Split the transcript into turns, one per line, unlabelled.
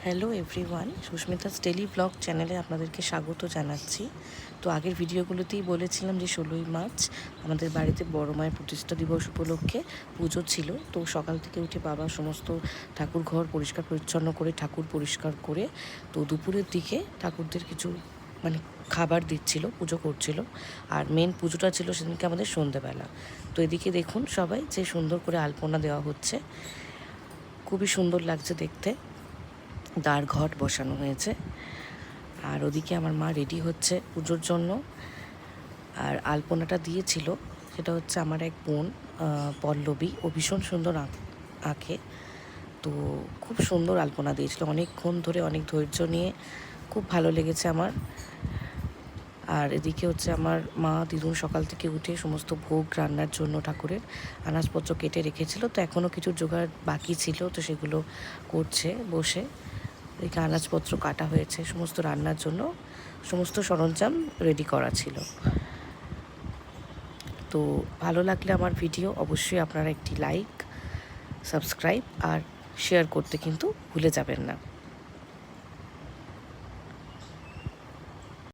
Hello everyone, Susmita's daily blog চ্যানেলে আপনাদেরকে স্বাগত জানাচ্ছি। তো আগের ভিডিওগুলোতেই বলেছিলাম যে 16ই মার্চ আমাদের বাড়িতে বড় মায়ের প্রতিষ্ঠা দিবস উপলক্ষে পুজো ছিল। তো সকাল থেকে উঠে বাবা সমস্ত ঠাকুর ঘর পরিষ্কার পরিচ্ছন্ন করে ঠাকুর পরিষ্কার করে তো দুপুরের দিকে ঠাকুরদের কিছু খাবার দিচ্ছিল, পুজো করছিল। আর মেন পুজোটা ছিল সেদিনকে আমাদের সন্ধেবেলা। তো এদিকে দেখুন সবাই যে সুন্দর করে আলপনা দেওয়া হচ্ছে, খুবই সুন্দর লাগছে দেখতে। দ্বার ঘট বসানো হয়েছে আর ওদিকে আমার মা রেডি হচ্ছে পুজোর জন্য। আর আলপনাটা দিয়েছিল সেটা হচ্ছে আমার এক বোন পল্লবী, ও ভীষণ সুন্দর আঁকে। তো খুব সুন্দর আলপনা দিয়েছিল, অনেকক্ষণ ধরে অনেক ধৈর্য নিয়ে, খুব ভালো লেগেছে আমার। আর এদিকে হচ্ছে আমার মা দিদুন সকাল থেকে উঠে সমস্ত ভোগ রান্নার জন্য ঠাকুরের আনাজপত্র কেটে রেখেছিল। তো এখনও কিছু জোগাড় বাকি ছিল, তো সেগুলো করছে বসে। এদিকে আনাজপত্র কাটা হয়েছে, সমস্ত রান্নার জন্য সমস্ত সরঞ্জাম রেডি করা ছিল। তো ভালো লাগলে আমার ভিডিও অবশ্যই আপনারা একটি লাইক, সাবস্ক্রাইব আর শেয়ার করতে কিন্তু ভুলে যাবেন না।